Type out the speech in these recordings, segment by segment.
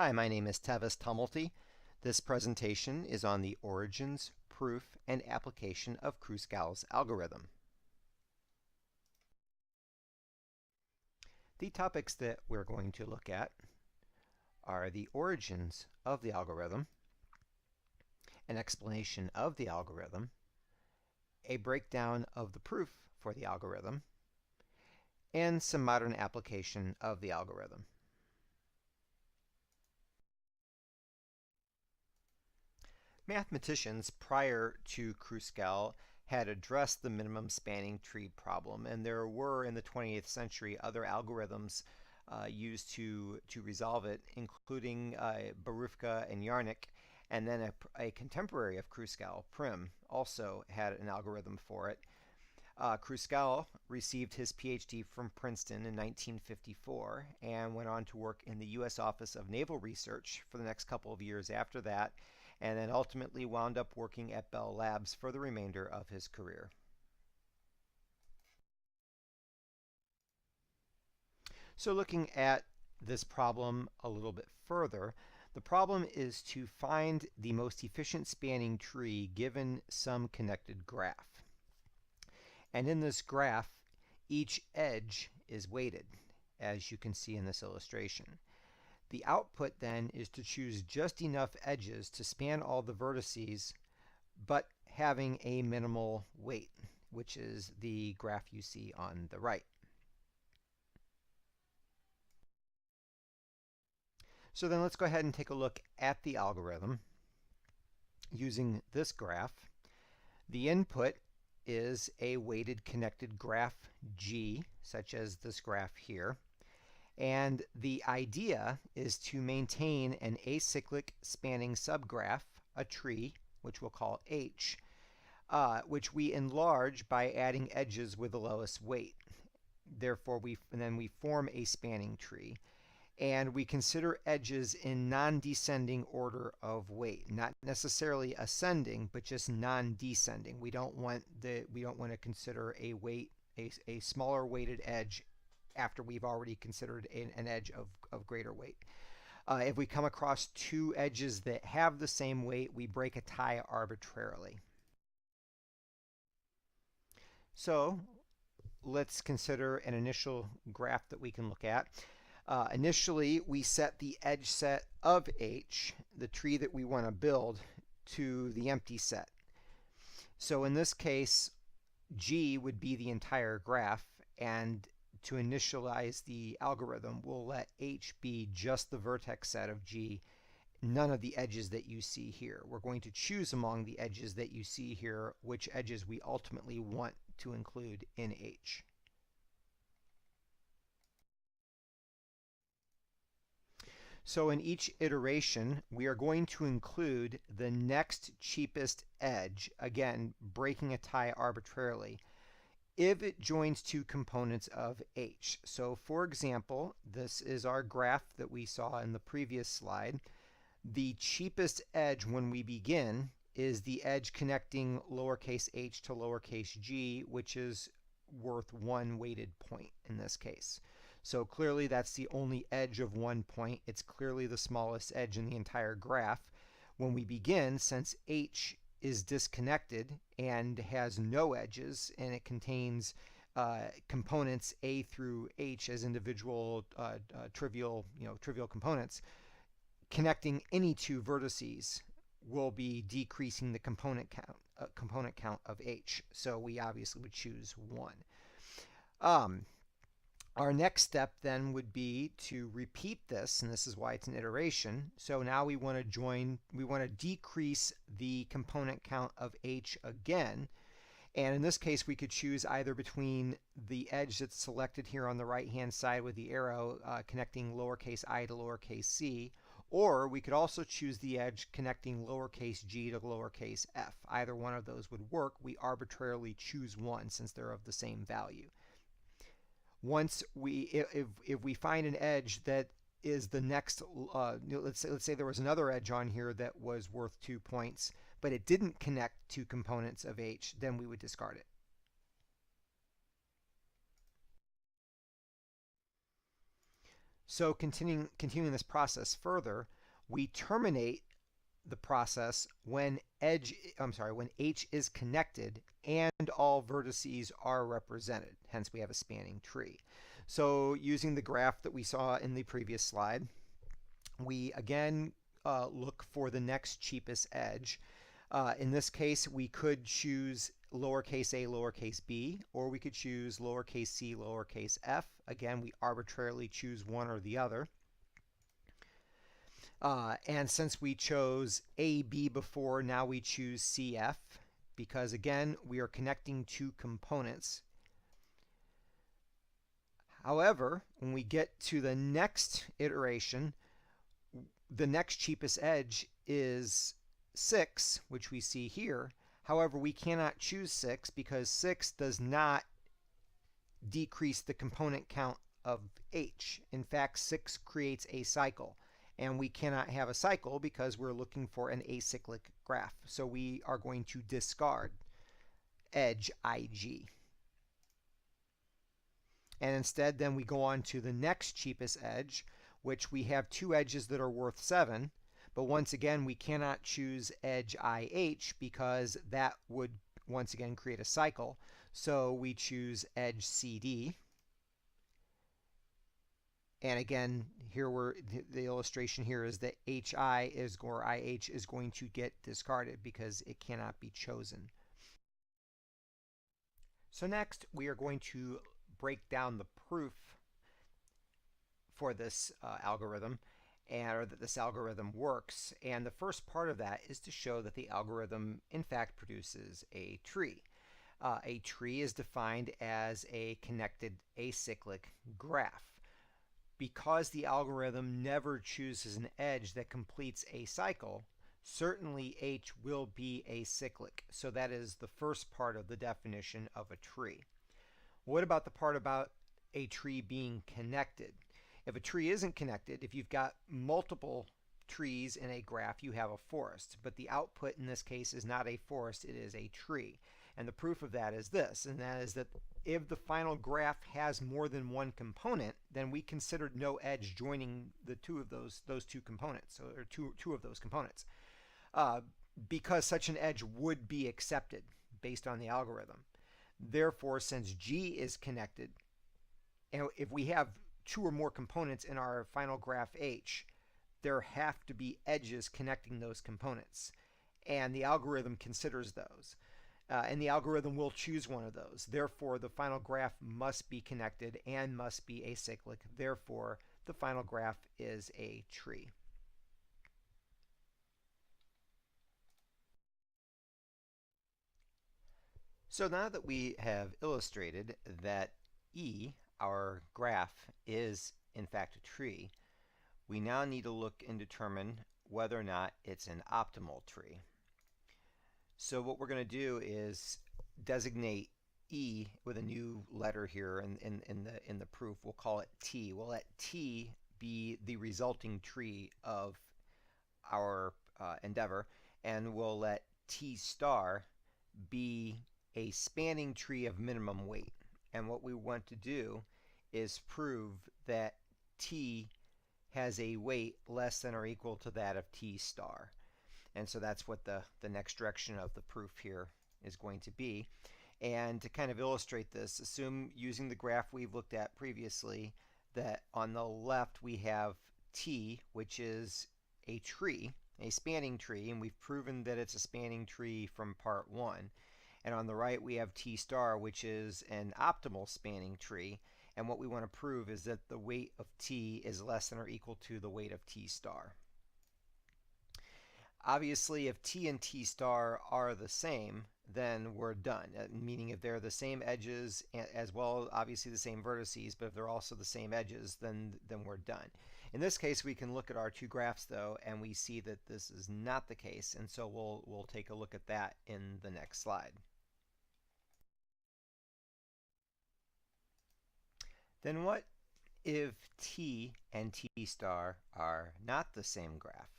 Hi, my name is Tevis Tumulty. This presentation is on the origins, proof, and application of Kruskal's algorithm. The topics that we're going to look at are the origins of the algorithm, an explanation of the algorithm, a breakdown of the proof for the algorithm, and some modern application of the algorithm. Mathematicians prior to Kruskal had addressed the minimum spanning tree problem, and there were in the 20th century other algorithms used to resolve it, including Borufka and Yarnik, and then a contemporary of Kruskal, Prim, also had an algorithm for it. Kruskal received his PhD from Princeton in 1954 and went on to work in the U.S. Office of Naval Research for the next couple of years after that, and then ultimately wound up working at Bell Labs for the remainder of his career. So looking at this problem a little bit further, the problem is to find the most efficient spanning tree given some connected graph. And in this graph, each edge is weighted, as you can see in this illustration. The output then is to choose just enough edges to span all the vertices, but having a minimal weight, which is the graph you see on the right. So then let's go ahead and take a look at the algorithm using this graph. The input is a weighted connected graph G, such as this graph here. And the idea is to maintain an acyclic spanning subgraph, a tree, which we'll call H, which we enlarge by adding edges with the lowest weight. Therefore, then we form a spanning tree. And we consider edges in non-descending order of weight, not necessarily ascending, but just non-descending. We don't want to consider a smaller weighted edge after we've already considered an edge of greater weight. If we come across two edges that have the same weight, we break a tie arbitrarily. So let's consider an initial graph that we can look at. Initially, we set the edge set of H, the tree that we want to build, to the empty set. So in this case, G would be the entire graph, and to initialize the algorithm, we'll let H be just the vertex set of G, none of the edges that you see here. We're going to choose among the edges that you see here which edges we ultimately want to include in H. So in each iteration, we are going to include the next cheapest edge, again, breaking a tie arbitrarily, if it joins two components of H. So for example, this is our graph that we saw in the previous slide. The cheapest edge when we begin is the edge connecting lowercase h to lowercase g, which is worth one weighted point in this case. So clearly that's the only edge of 1 point. It's clearly the smallest edge in the entire graph. When we begin, since h is disconnected and has no edges, and it contains components a through h as individual trivial components, connecting any two vertices will be decreasing the component count of h. So we obviously would choose 1. Our next step then would be to repeat this, and this is why it's an iteration. So now we want to decrease the component count of h again. And in this case, we could choose either between the edge that's selected here on the right-hand side with the arrow connecting lowercase I to lowercase c, or we could also choose the edge connecting lowercase g to lowercase f. Either one of those would work. We arbitrarily choose one since they're of the same value. Once if we find an edge that is the next, let's say there was another edge on here that was worth 2 points, but it didn't connect two components of h, then we would discard it. So continuing this process further, we terminate the process when when H is connected and all vertices are represented. Hence, we have a spanning tree. So using the graph that we saw in the previous slide, we again look for the next cheapest edge. In this case, we could choose lowercase a, lowercase b, or we could choose lowercase c, lowercase f. Again, we arbitrarily choose one or the other. And since we chose AB before, now we choose CF because, again, we are connecting two components. However, when we get to the next iteration, the next cheapest edge is 6, which we see here. However, we cannot choose 6 because 6 does not decrease the component count of H. In fact, 6 creates a cycle. And we cannot have a cycle because we're looking for an acyclic graph. So we are going to discard edge IG. And instead, then we go on to the next cheapest edge, which we have two edges that are worth 7. But once again, we cannot choose edge IH because that would once again create a cycle. So we choose edge CD. And again, here the illustration here is that HI is, or IH is going to get discarded because it cannot be chosen. So next, we are going to break down the proof for this algorithm, or that this algorithm works. And the first part of that is to show that the algorithm, in fact, produces a tree. A tree is defined as a connected acyclic graph. Because the algorithm never chooses an edge that completes a cycle, certainly H will be acyclic. So that is the first part of the definition of a tree. What about the part about a tree being connected? If a tree isn't connected, if you've got multiple trees in a graph, you have a forest. But the output in this case is not a forest, it is a tree. And the proof of that is this, and that is that if the final graph has more than one component, then we considered no edge joining the those two components, or two of those components, because such an edge would be accepted based on the algorithm. Therefore, since G is connected, and if we have two or more components in our final graph H, there have to be edges connecting those components, and the algorithm considers those. And the algorithm will choose one of those. Therefore, the final graph must be connected and must be acyclic. Therefore, the final graph is a tree. So now that we have illustrated that E, our graph, is in fact a tree, we now need to look and determine whether or not it's an optimal tree. So what we're going to do is designate E with a new letter here in the proof. We'll call it T. We'll let T be the resulting tree of our endeavor, and we'll let T star be a spanning tree of minimum weight. And what we want to do is prove that T has a weight less than or equal to that of T star. And so that's what the next direction of the proof here is going to be. And to kind of illustrate this, assume using the graph we've looked at previously that on the left we have T, which is a tree, a spanning tree, and we've proven that it's a spanning tree from part 1. And on the right we have T star, which is an optimal spanning tree. And what we want to prove is that the weight of T is less than or equal to the weight of T star. Obviously, if T and T star are the same, then we're done. Meaning if they're the same edges, as well obviously the same vertices, but if they're also the same edges, then we're done. In this case, we can look at our two graphs though, and we see that this is not the case, and so we'll take a look at that in the next slide. Then what if T and T star are not the same graph?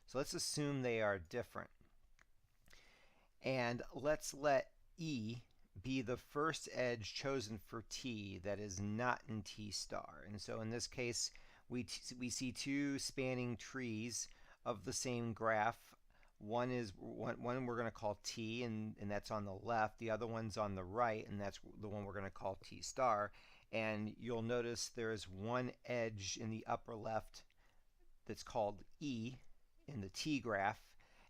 So let's assume they are different. And let's let E be the first edge chosen for T that is not in T star. And so in this case, we see two spanning trees of the same graph. One we're going to call T, and that's on the left. The other one's on the right, and that's the one we're going to call T star. And you'll notice there's one edge in the upper left that's called E in the T graph,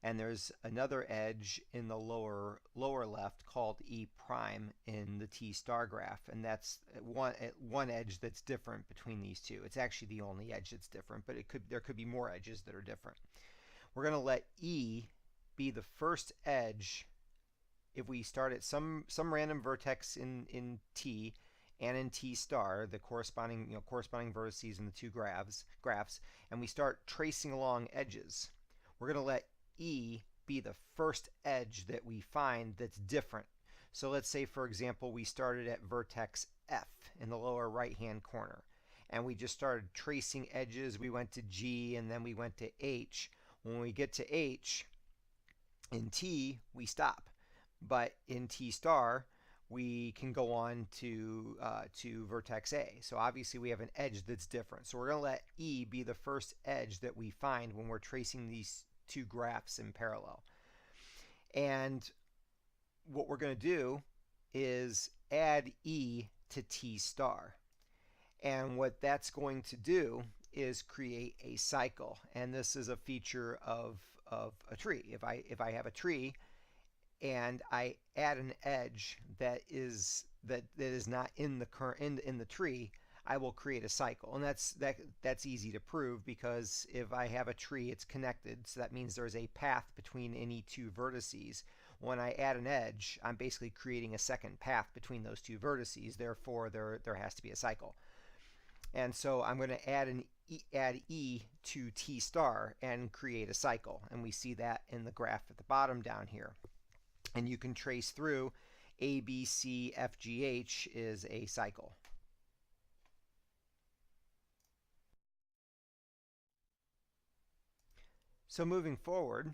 and there's another edge in the lower left called E prime in the T star graph, and that's one edge that's different between these two. It's actually the only edge that's different, but there could be more edges that are different. We're going to let E be the first edge if we start at some random vertex in T and in T star, the corresponding vertices in the two graphs, and we start tracing along edges. We're going to let E be the first edge that we find that's different. So let's say, for example, we started at vertex F in the lower right-hand corner, and we just started tracing edges. We went to G, and then we went to H. When we get to H, in T, we stop. But in T star, we can go on to vertex A. So obviously we have an edge that's different. So we're going to let E be the first edge that we find when we're tracing these two graphs in parallel. And what we're going to do is add E to T star. And what that's going to do is create a cycle. And this is a feature of a tree. If I have a tree and I add an edge that is not in the tree, I will create a cycle. And that's easy to prove, because if I have a tree, it's connected, so that means there's a path between any two vertices. When I add an edge, I'm basically creating a second path between those two vertices. Therefore, there has to be a cycle. And so I'm going to add E to T star and create a cycle. And we see that in the graph at the bottom down here. And you can trace through A, B, C, F, G, H is a cycle. So moving forward,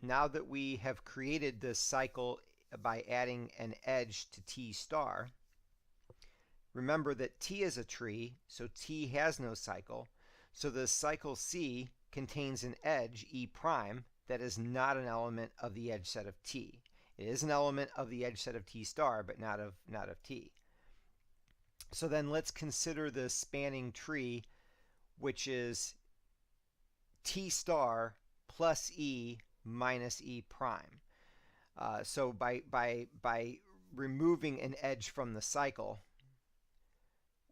now that we have created this cycle by adding an edge to T star, remember that T is a tree, so T has no cycle. So the cycle C contains an edge, E prime, that is not an element of the edge set of T. It is an element of the edge set of T star, but not of T. So then let's consider the spanning tree, which is T star plus E minus E prime. So by removing an edge from the cycle,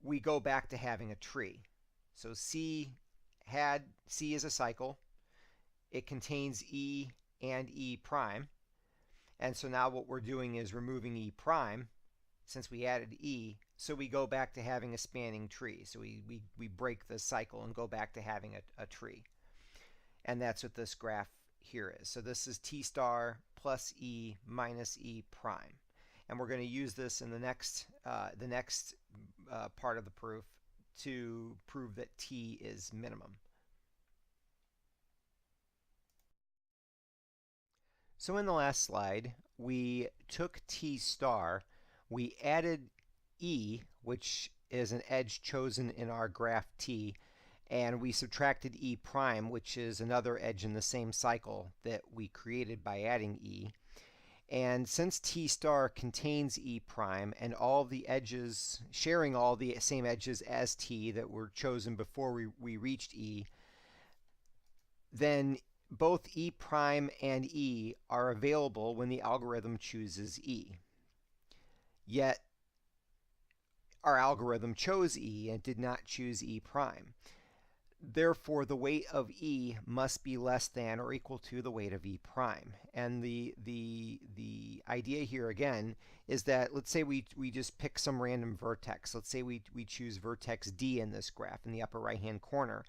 we go back to having a tree. So C is a cycle. It contains E and E prime. And so now what we're doing is removing E prime, since we added E, so we go back to having a spanning tree. So we break the cycle and go back to having a tree. And that's what this graph here is. So this is T star plus E minus E prime. And we're going to use this in the next part of the proof to prove that T is minimum. So in the last slide, we took T star, we added E, which is an edge chosen in our graph T, and we subtracted E prime, which is another edge in the same cycle that we created by adding E. And since T star contains E prime and all the edges, sharing all the same edges as T that were chosen before we reached E, then both E prime and E are available when the algorithm chooses E. Yet our algorithm chose E and did not choose E prime. Therefore, the weight of E must be less than or equal to the weight of E prime. And the idea here again is that, let's say we just pick some random vertex. Let's say we choose vertex D in this graph in the upper right hand corner.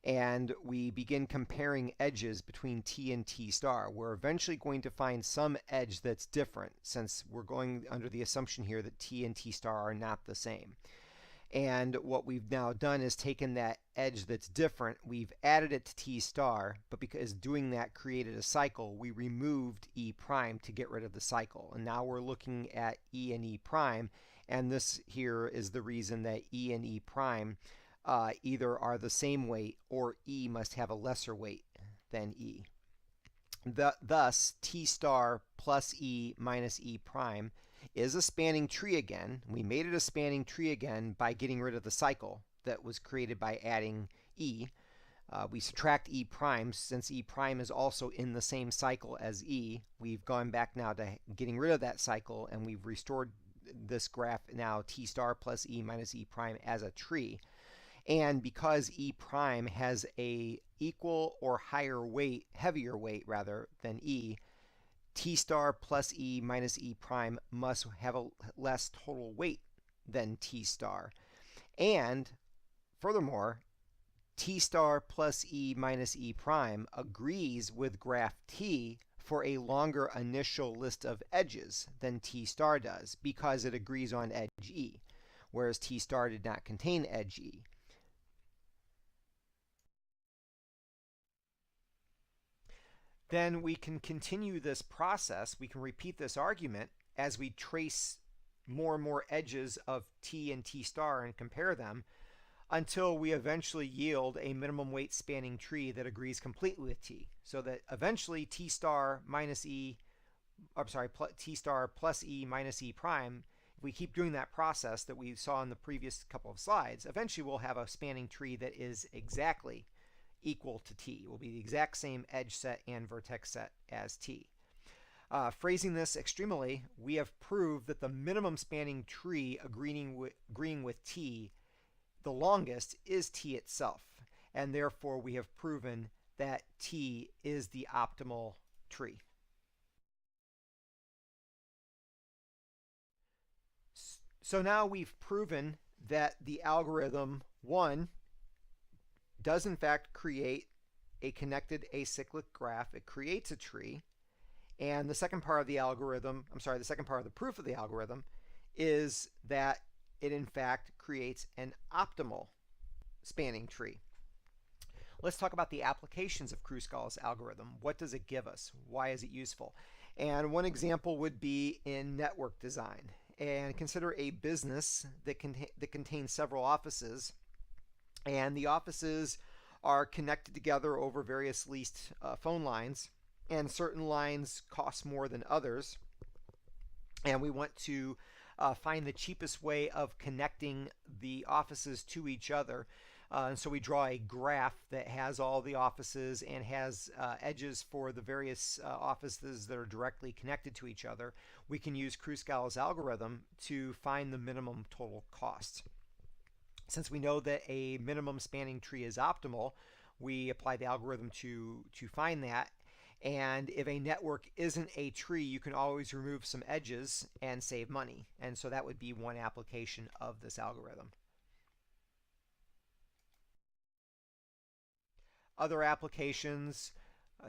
And we begin comparing edges between T and T star. We're eventually going to find some edge that's different, since we're going under the assumption here that T and T star are not the same. And what we've now done is taken that edge that's different, we've added it to T star, but because doing that created a cycle, we removed E prime to get rid of the cycle. And now we're looking at E and E prime, and this here is the reason that E and E prime either are the same weight or E must have a lesser weight than E. Thus, T star plus E minus E prime is a spanning tree again. We made it a spanning tree again by getting rid of the cycle that was created by adding E. We subtract E prime. Since E prime is also in the same cycle as E, we've gone back now to getting rid of that cycle, and we've restored this graph now T star plus E minus E prime as a tree. And because E prime has a equal or higher weight, heavier weight rather, than E, T star plus E minus E prime must have a less total weight than T star. And furthermore, T star plus E minus E prime agrees with graph T for a longer initial list of edges than T star does because it agrees on edge E, whereas T star did not contain edge E. Then we can continue this process. We can repeat this argument as we trace more and more edges of T and T star and compare them until we eventually yield a minimum weight spanning tree that agrees completely with T. So that eventually T star minus E, T star plus E minus E prime, if we keep doing that process that we saw in the previous couple of slides, eventually we'll have a spanning tree that is exactly equal to T. It will be the exact same edge set and vertex set as T. Phrasing this extremely, we have proved that the minimum spanning tree agreeing with T, the longest, is T itself. And therefore, we have proven that T is the optimal tree. So now we've proven that the algorithm 1 does in fact create a connected acyclic graph. It creates a tree. And the second part of the algorithm, the second part of the proof of the algorithm is that it in fact creates an optimal spanning tree. Let's talk about the applications of Kruskal's algorithm. What does it give us? Why is it useful? And one example would be in network design. And consider a business that contains several offices, and the offices are connected together over various leased phone lines, and certain lines cost more than others, and we want to find the cheapest way of connecting the offices to each other. And so we draw a graph that has all the offices and has edges for the various offices that are directly connected to each other. We can use Kruskal's algorithm to find the minimum total cost. Since we know that a minimum spanning tree is optimal, we apply the algorithm to find that. And if a network isn't a tree, you can always remove some edges and save money. And so that would be one application of this algorithm. Other applications,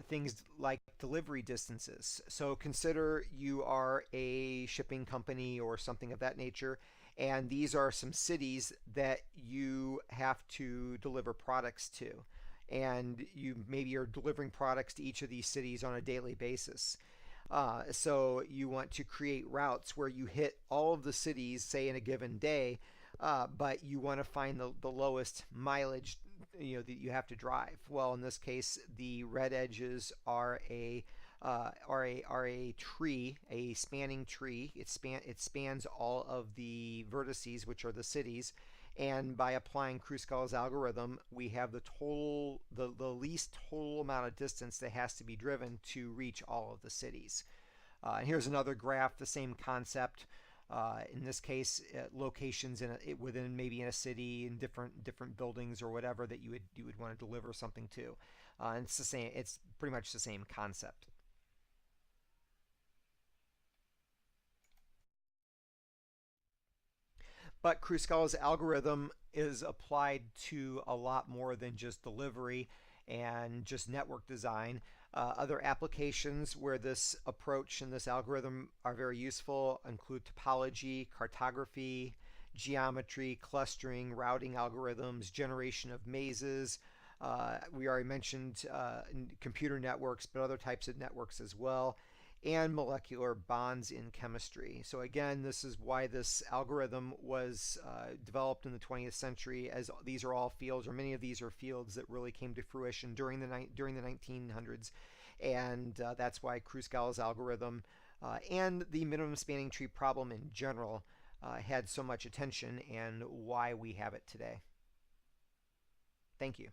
things like delivery distances. So consider you are a shipping company or something of that nature, and these are some cities that you have to deliver products to. And you maybe are delivering products to each of these cities on a daily basis. So you want to create routes where you hit all of the cities, say in a given day, but you want to find the lowest mileage that you have to drive. Well, in this case, the red edges are a tree, a spanning tree. It spans all of the vertices, which are the cities. And by applying Kruskal's algorithm, we have the least total amount of distance that has to be driven to reach all of the cities. And here's another graph, the same concept. In this case, locations within maybe in a city, in different buildings or whatever that you would want to deliver something to. And it's the same. It's pretty much the same concept. But Kruskal's algorithm is applied to a lot more than just delivery and just network design. Other applications where this approach and this algorithm are very useful include topology, cartography, geometry, clustering, routing algorithms, generation of mazes. We already mentioned computer networks, but other types of networks as well. and molecular bonds in chemistry. So again, this is why this algorithm was developed in the 20th century, as these are all fields, or many of these are fields that really came to fruition during the 1900s, and that's why Kruskal's algorithm and the minimum spanning tree problem in general had so much attention, and why we have it today. Thank you.